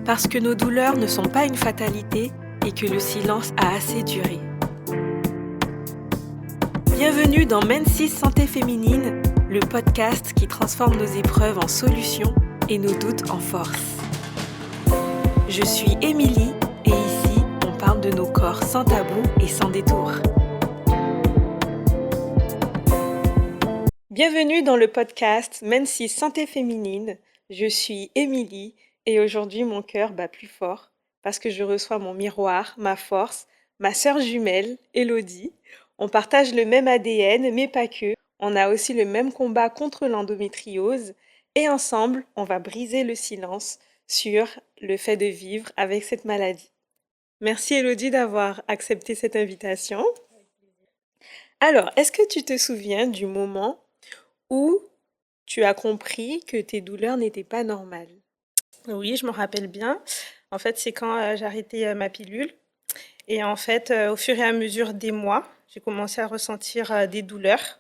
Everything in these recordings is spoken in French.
Parce que nos douleurs ne sont pas une fatalité et que le silence a assez duré. Bienvenue dans Mensis Santé Féminine, le podcast qui transforme nos épreuves en solutions et nos doutes en force. Je suis Émilie et ici, on parle de nos corps sans tabou et sans détour. Bienvenue dans le podcast Mensis Santé Féminine. Je suis Émilie et aujourd'hui mon cœur bat plus fort parce que je reçois mon miroir, ma force, ma sœur jumelle, Elodie. On partage le même ADN, mais pas que. On a aussi le même combat contre l'endométriose et ensemble, on va briser le silence sur le fait de vivre avec cette maladie. Merci Elodie d'avoir accepté cette invitation. Alors, est-ce que tu te souviens du moment où tu as compris que tes douleurs n'étaient pas normales? Oui, je me rappelle bien. En fait, c'est quand j'ai arrêté ma pilule. Et en fait, au fur et à mesure des mois, j'ai commencé à ressentir des douleurs.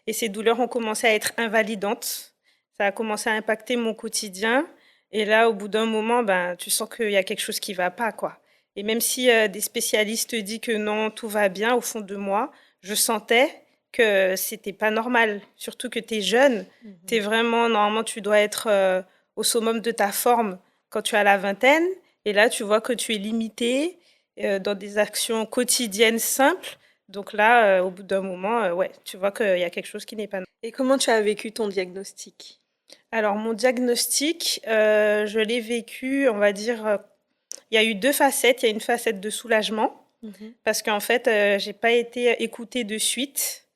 Et ces douleurs ont commencé à être invalidantes. Ça a commencé à impacter mon quotidien. Et là, au bout d'un moment, tu sens qu'il y a quelque chose qui ne va pas, quoi. Et même si des spécialistes disent que non, tout va bien, au fond de moi, je sentais que c'était pas normal. Surtout que tu es jeune. Tu es vraiment, normalement, tu dois être au summum de ta forme quand tu as la vingtaine. Et là, tu vois que tu es limité dans des actions quotidiennes simples. Donc là, au bout d'un moment, ouais, tu vois qu'il y a quelque chose qui n'est pas normal. Et comment tu as vécu ton diagnostic? Alors, mon diagnostic, je l'ai vécu, on va dire, il y a eu deux facettes. Il y a une facette de soulagement, parce qu'en fait, j'ai pas été écoutée de suite.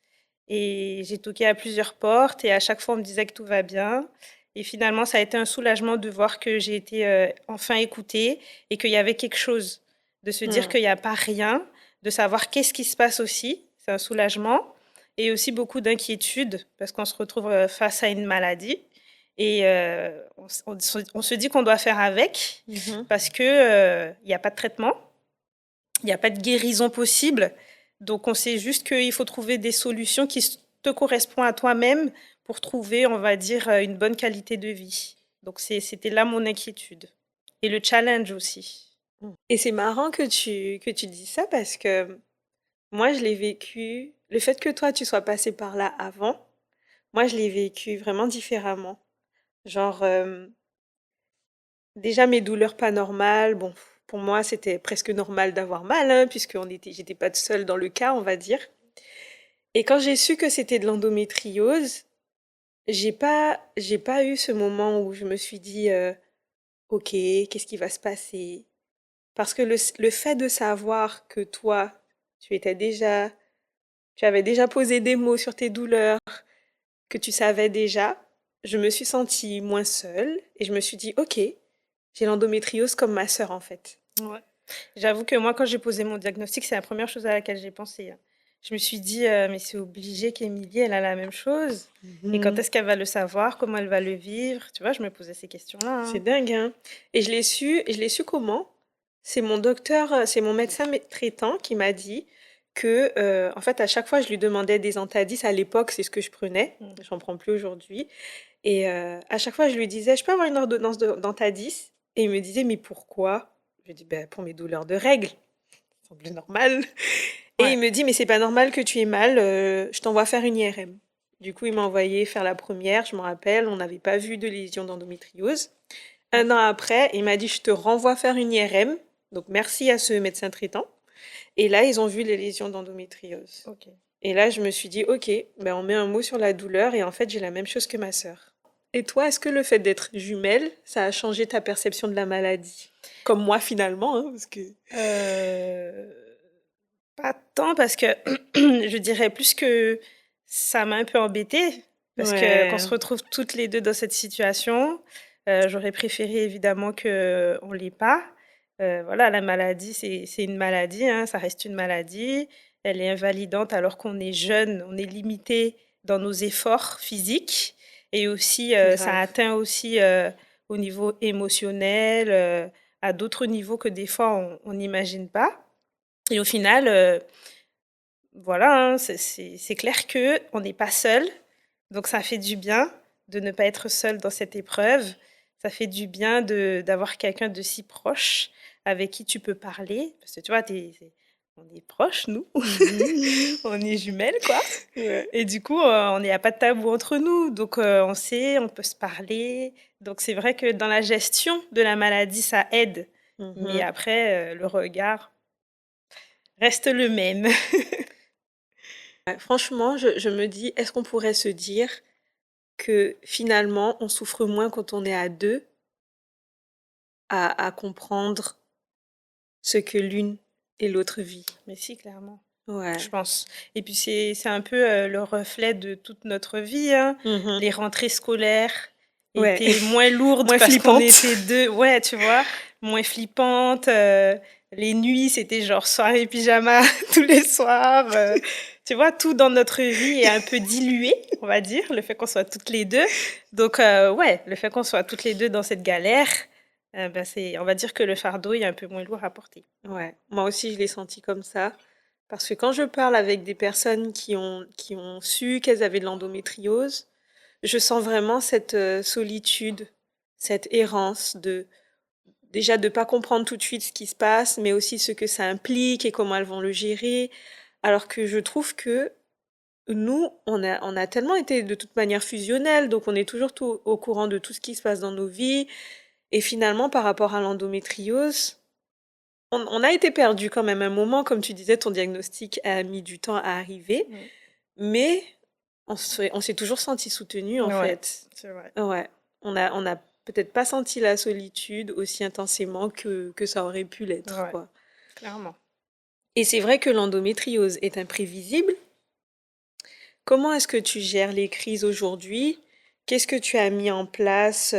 Et j'ai toqué à plusieurs portes, et à chaque fois, on me disait que tout va bien. Et finalement, ça a été un soulagement de voir que j'ai été enfin écoutée et qu'il y avait quelque chose. De se dire qu'il n'y a pas rien, de savoir qu'est-ce qui se passe aussi. C'est un soulagement. Et aussi beaucoup d'inquiétude, parce qu'on se retrouve face à une maladie. Et on se dit qu'on doit faire avec, parce qu'il n'y a pas de traitement, il n'y a pas de guérison possible. Donc, on sait juste qu'il faut trouver des solutions qui te correspondent à toi-même pour trouver, on va dire, une bonne qualité de vie. Donc, c'était là mon inquiétude. Et le challenge aussi. Et c'est marrant que tu dis ça parce que moi, je l'ai vécu, le fait que toi, tu sois passé par là avant, moi, je l'ai vécu vraiment différemment. Genre, déjà mes douleurs pas normales, bon, pour moi, c'était presque normal d'avoir mal, hein, j'étais pas seule dans le cas, on va dire. Et quand j'ai su que c'était de l'endométriose, j'ai pas eu ce moment où je me suis dit, ok, qu'est-ce qui va se passer? Parce que le fait de savoir que toi, tu avais déjà posé des mots sur tes douleurs, que tu savais déjà, je me suis sentie moins seule et je me suis dit, ok, j'ai l'endométriose comme ma sœur en fait. Ouais. J'avoue que moi, quand j'ai posé mon diagnostic, c'est la première chose à laquelle j'ai pensé. Je me suis dit, mais c'est obligé qu'Émilie, elle a la même chose. Et quand est-ce qu'elle va le savoir? Comment elle va le vivre? Tu vois, je me posais ces questions-là. C'est dingue, hein? Et je l'ai su comment? C'est mon docteur, c'est mon médecin traitant qui m'a dit que, en fait, à chaque fois, je lui demandais des Antadis. À l'époque, c'est ce que je prenais. J'en prends plus aujourd'hui. Et à chaque fois, je lui disais, je peux avoir une ordonnance d'Antadis? Et il me disait, mais pourquoi? Je lui dis, ben, pour mes douleurs de règles. Ça semble normal. Et Ouais. il me dit, mais c'est pas normal que tu aies mal, je t'envoie faire une IRM. Du coup, il m'a envoyé faire la première, je me rappelle, on n'avait pas vu de lésion d'endométriose. Un an après, il m'a dit, je te renvoie faire une IRM. Donc, merci à ce médecin traitant. Et là, ils ont vu les lésions d'endométriose. Ok. Et là, je me suis dit, ok, ben on met un mot sur la douleur et en fait, j'ai la même chose que ma sœur. Et toi, est-ce que le fait d'être jumelle, ça a changé ta perception de la maladie? Comme moi, finalement, hein, parce que... Pas tant, parce que je dirais plus que ça m'a un peu embêtée, parce que qu'on se Ouais, retrouve toutes les deux dans cette situation. J'aurais préféré évidemment qu'on l'ait pas. Voilà, la maladie, c'est une maladie, hein, ça reste une maladie. Elle est invalidante alors qu'on est jeune, on est limité dans nos efforts physiques, et aussi ça grave. atteint aussi au niveau émotionnel, à d'autres niveaux que des fois on n'imagine pas. Et au final, voilà, hein, c'est clair qu'on n'est pas seul, donc ça fait du bien de ne pas être seul dans cette épreuve. Ça fait du bien d'avoir quelqu'un de si proche avec qui tu peux parler. Parce que tu vois, on est proches, nous. Mhm. On est jumelles, quoi. Ouais. Et du coup, on n'y a pas de tabou entre nous. Donc, on sait, on peut se parler. Donc, c'est vrai que dans la gestion de la maladie, ça aide. Mais Mhm. après, le regard reste le même. Ouais, franchement, je me dis, est-ce qu'on pourrait se dire que finalement, on souffre moins quand on est à deux à comprendre ce que l'une et l'autre vit? Mais si, clairement. Je Ouais. pense. Et puis c'est un peu le reflet de toute notre vie, hein. Mhm. Les rentrées scolaires Ouais. étaient moins lourdes Moins parce qu'on flippante. était deux. Ouais, tu vois, moins flippantes. Les nuits, c'était genre soirée pyjama tous les soirs. Tu vois, tout dans notre vie est un peu dilué, on va dire, le fait qu'on soit toutes les deux. Donc, ouais, le fait qu'on soit toutes les deux dans cette galère, ben on va dire que le fardeau est un peu moins lourd à porter. Ouais. Moi aussi, je l'ai senti comme ça. Parce que quand je parle avec des personnes qui ont su qu'elles avaient de l'endométriose, je sens vraiment cette solitude, cette errance de déjà de pas comprendre tout de suite ce qui se passe, mais aussi ce que ça implique et comment elles vont le gérer. Alors que je trouve que nous, on a tellement été de toute manière fusionnels, donc on est toujours tout au courant de tout ce qui se passe dans nos vies. Et finalement, par rapport à l'endométriose, on a été perdus quand même un moment, comme tu disais, ton diagnostic a mis du temps à arriver, Mm. mais on s'est toujours senti soutenus en Ouais, fait. c'est vrai. Ouais, on a peut-être pas senti la solitude aussi intensément que ça aurait pu l'être, Ouais, quoi. clairement. Et c'est vrai que l'endométriose est imprévisible. Comment est-ce que tu gères les crises aujourd'hui? Qu'est-ce que tu as mis en place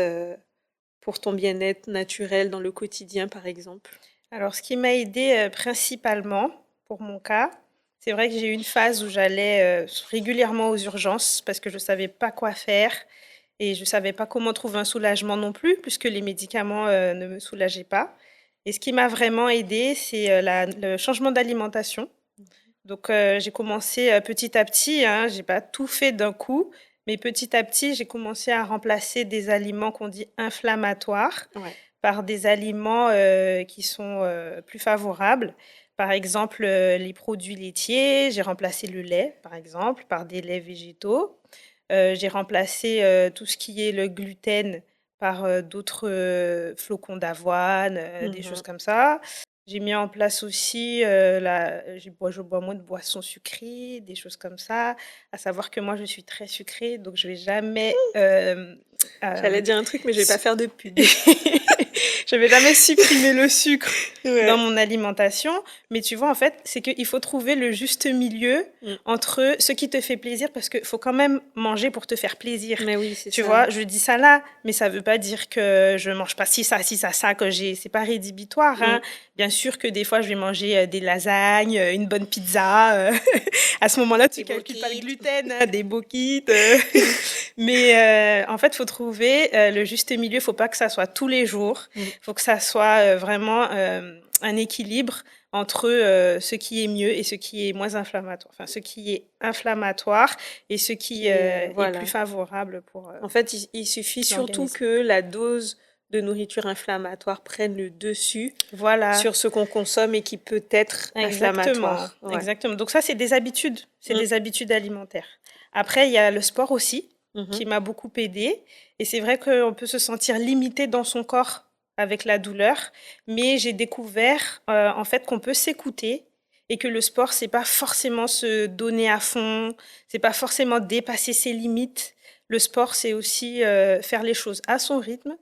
pour ton bien-être naturel dans le quotidien, par exemple? Alors, ce qui m'a aidée, principalement, pour mon cas, c'est vrai que j'ai eu une phase où j'allais, régulièrement aux urgences parce que je savais pas quoi faire et je savais pas comment trouver un soulagement non plus puisque les médicaments, ne me soulageaient pas et ce qui m'a vraiment aidée, c'est, la le changement d'alimentation. Donc, j'ai commencé, petit à petit, hein, j'ai pas tout fait d'un coup, mais petit à petit, j'ai commencé à remplacer des aliments qu'on dit inflammatoires Ouais. par des aliments, qui sont, plus favorables. Par exemple, les produits laitiers, j'ai remplacé le lait, par exemple, par des laits végétaux. J'ai remplacé, tout ce qui est le gluten par, d'autres, flocons d'avoine, des choses Mhm. comme ça. J'ai mis en place aussi, je bois moins de boissons sucrées, des choses comme ça. À savoir que moi, je suis très sucrée, donc je vais jamais, J'allais dire un truc, mais je vais pas su faire de pub. je vais jamais supprimer le sucre dans Ouais. mon alimentation, mais tu vois, en fait, c'est qu'il faut trouver le juste milieu Mm. entre ce qui te fait plaisir, parce qu'il faut quand même manger pour te faire plaisir. Mais oui, c'est Tu ça. vois, je dis ça là, mais ça veut pas dire que je mange pas ci, ça, que c'est pas rédhibitoire, Mm. hein. Bien sûr que des fois, je vais manger des lasagnes, une bonne pizza. À ce moment-là, tu Des calcules pas le bokits. gluten, hein, des bokits. Mais en fait, faut trouver le juste milieu. Faut pas que ça soit tous les jours. Mm. Faut que ça soit vraiment un équilibre entre ce qui est mieux et ce qui est moins inflammatoire. Enfin, ce qui est inflammatoire et ce qui Qui est, est plus voilà. favorable pour En fait, il suffit surtout l'organisme. que la dose de nourriture inflammatoire prenne le dessus Voilà, sur ce qu'on consomme et qui peut être exactement, inflammatoire. Ouais. exactement. Donc ça, c'est Mm. des habitudes alimentaires. Après, il y a le sport aussi Mhm. qui m'a beaucoup aidée. Et c'est vrai qu'on peut se sentir limité dans son corps avec la douleur, mais j'ai découvert en fait qu'on peut s'écouter et que le sport, c'est pas forcément se donner à fond, c'est pas forcément dépasser ses limites. Le sport, c'est aussi faire les choses à son rythme,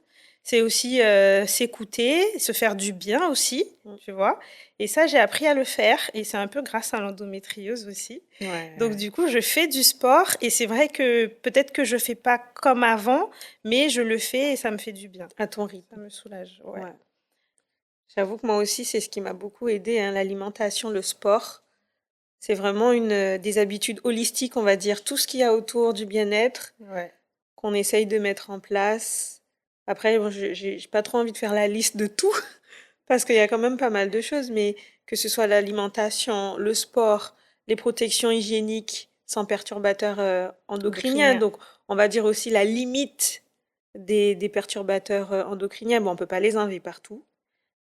c'est aussi s'écouter, se faire du bien aussi, Mm. tu vois. Et ça, j'ai appris à le faire et c'est un peu grâce à l'endométriose aussi. Donc Ouais. du coup, je fais du sport et c'est vrai que peut-être que je fais pas comme avant, mais je le fais et ça me fait du bien. À ton Ça rythme. me soulage, ouais. Ouais. J'avoue que moi aussi, c'est ce qui m'a beaucoup aidé, hein, l'alimentation, le sport. C'est vraiment des habitudes holistiques, on va dire, tout ce qu'il y a autour du bien-être Ouais. qu'on essaye de mettre en place. Après, bon, j'ai pas trop envie de faire la liste de tout, parce qu'il y a quand même pas mal de choses, mais que ce soit l'alimentation, le sport, les protections hygiéniques sans perturbateurs endocriniens, Endocrinien. donc on va dire aussi la limite des perturbateurs endocriniens. Bon, on ne peut pas les enlever partout,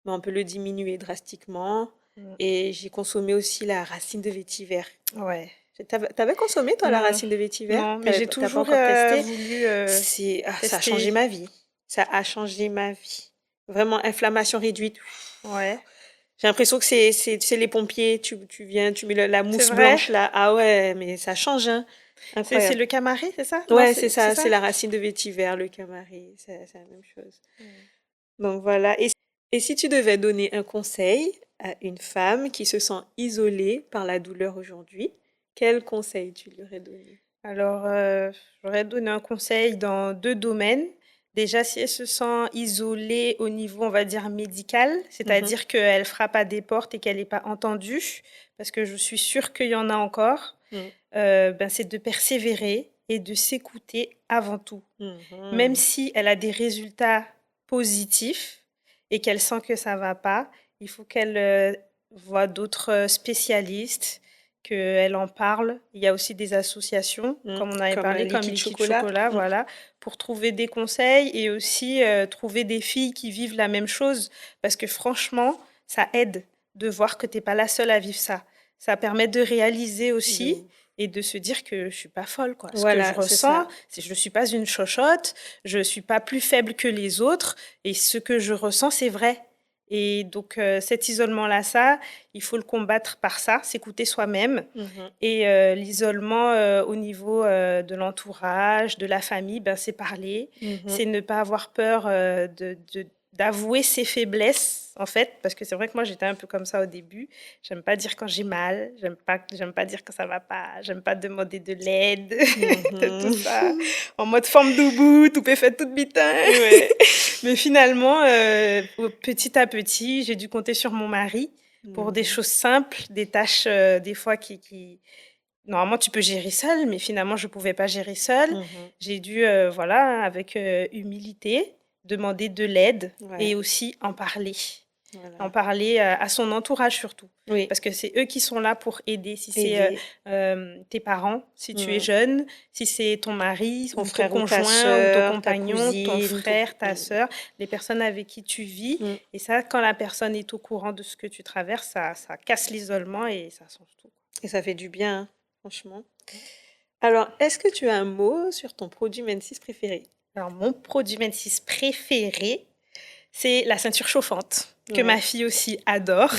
mais on peut le diminuer drastiquement. Et j'ai consommé aussi la racine de vétiver. Ouais. T'avais consommé, toi, la Non, racine de vétiver? non, mais j'ai T'as pas toujours encore testé? voulu Ça a changé tester. ma vie. Ça a changé ma vie. Vraiment, inflammation réduite. Ouais. J'ai l'impression que c'est les pompiers. Tu viens, tu mets la C'est mousse vrai? blanche là. Ah ouais, mais ça change, hein. C'est Incroyable. le camari, c'est ça? Non, Ouais, c'est c'est ça, ça? c'est la racine de vétiver, le camari. C'est la même chose. Mm. Donc voilà. Et si tu devais donner un conseil à une femme qui se sent isolée par la douleur aujourd'hui, quel conseil tu lui aurais donné? Alors, j'aurais donné un conseil dans 2 domaines. Déjà, si elle se sent isolée au niveau, on va dire, médical, Mhm. c'est-à-dire qu'elle frappe à des portes et qu'elle n'est pas entendue, parce que je suis sûre qu'il y en a encore, Mm. ben, c'est de persévérer et de s'écouter avant tout. Même Mhm. si elle a des résultats positifs et qu'elle sent que ça va pas, il faut qu'elle voie d'autres spécialistes, qu'elle en parle. Il y a aussi des associations, comme on avait Comme parlé, comme liquide Liquide chocolat. Chocolat, Mm. voilà, pour trouver des conseils et aussi trouver des filles qui vivent la même chose. Parce que franchement, ça aide de voir que tu n'es pas la seule à vivre ça. Ça permet de réaliser De aussi ouf. et de se dire que je suis pas folle, quoi. Ce que je Voilà, c'est ressens, ça. c'est je suis pas une chochotte, je suis pas plus faible que les autres et ce que je ressens, c'est vrai. Et donc cet isolement-là, ça, il faut le combattre par ça, s'écouter soi-même. Mhm. Et l'isolement au niveau de l'entourage, de la famille, ben, c'est parler, Mhm. c'est ne pas avoir peur d'avouer ses faiblesses, en fait, parce que c'est vrai que moi, j'étais un peu comme ça au début. J'aime pas dire quand j'ai mal, j'aime pas dire quand ça va pas, j'aime pas demander de l'aide, de tout ça. Mhm. En mode forme debout, tout est fait, tout bitin. Ouais. Mais finalement, petit à petit, j'ai dû compter sur mon mari pour des Mhm. choses simples, des tâches des fois qui... Normalement, tu peux gérer seul, mais finalement, je ne pouvais pas gérer seule. Mhm. J'ai dû, voilà, avec humilité, demander de l'aide et Ouais, aussi en parler. En voilà. parler à son entourage surtout. Oui, Parce que c'est eux qui sont là pour aider. Si c'est aider tes parents, si tu es Mhm. jeune, si c'est ton mari ton ou ton frère ou ta conjoint ou ton sœur, ta compagnon, ton cousine, frère, ta sœur, les personnes avec qui tu vis. Mm. Et ça, quand la personne est au courant de ce que tu traverses, ça casse l'isolement et ça change tout. Et ça fait du bien, hein, franchement. Alors, est-ce que tu as un mot sur ton produit Men6 préféré? Alors, mon produit 26 préféré, c'est la ceinture chauffante, que Ouais. ma fille aussi adore.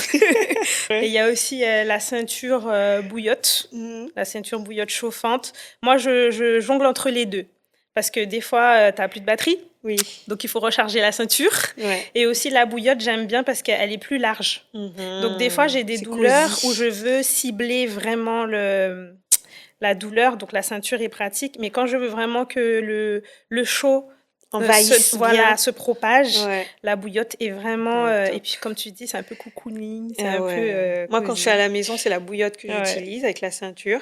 Ouais. Et il y a aussi la ceinture bouillotte, Mhm. la ceinture bouillotte chauffante. Moi, je jongle entre les deux. Parce que des fois, tu n'as plus de batterie, Oui, donc il faut recharger la ceinture. ouais. Et aussi, la bouillotte, j'aime bien parce qu'elle est plus large. Donc des fois, j'ai des C'est douleurs cosy. où je veux cibler vraiment la douleur, donc la ceinture est pratique. Mais quand je veux vraiment que le chaud Envahisse voilà, bien. se propage, Ouais. la bouillotte est vraiment... Ouais, top. et puis comme tu dis, c'est un peu cocooning, c'est Ah un peu ouais. Moi, quand je suis à cosy. la maison, c'est la bouillotte que Ouais. j'utilise avec la ceinture.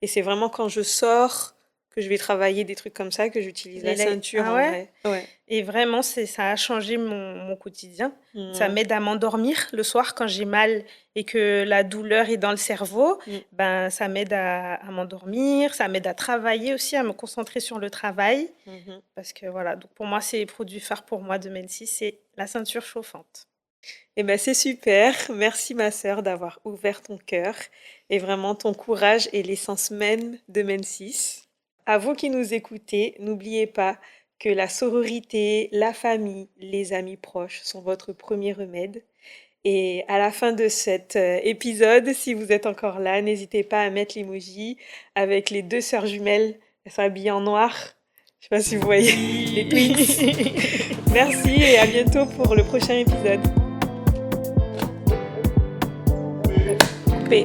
Et c'est vraiment quand je sors, que je vais travailler des trucs comme ça, que j'utilise la ceinture Ah en ouais? vrai. Ouais. Et vraiment, ça a changé mon quotidien. Ça Mhm. m'aide à m'endormir le soir quand j'ai mal et que la douleur est dans le cerveau. Mm. Ben, ça m'aide à m'endormir, ça m'aide à travailler aussi, à me concentrer sur le travail. Mhm. Parce que voilà, donc pour moi, c'est les produits phares pour moi de Men6, c'est la ceinture chauffante. Eh ben, c'est super. Merci, ma sœur, d'avoir ouvert ton cœur et vraiment ton courage est l'essence même de Men6. À vous qui nous écoutez, n'oubliez pas que la sororité, la famille, les amis proches sont votre premier remède. Et à la fin de cet épisode, si vous êtes encore là, n'hésitez pas à mettre l'emoji avec les deux sœurs jumelles. Elles sont habillées en noir. Je sais pas si vous voyez les twins. Merci et à bientôt pour le prochain épisode. Coupé.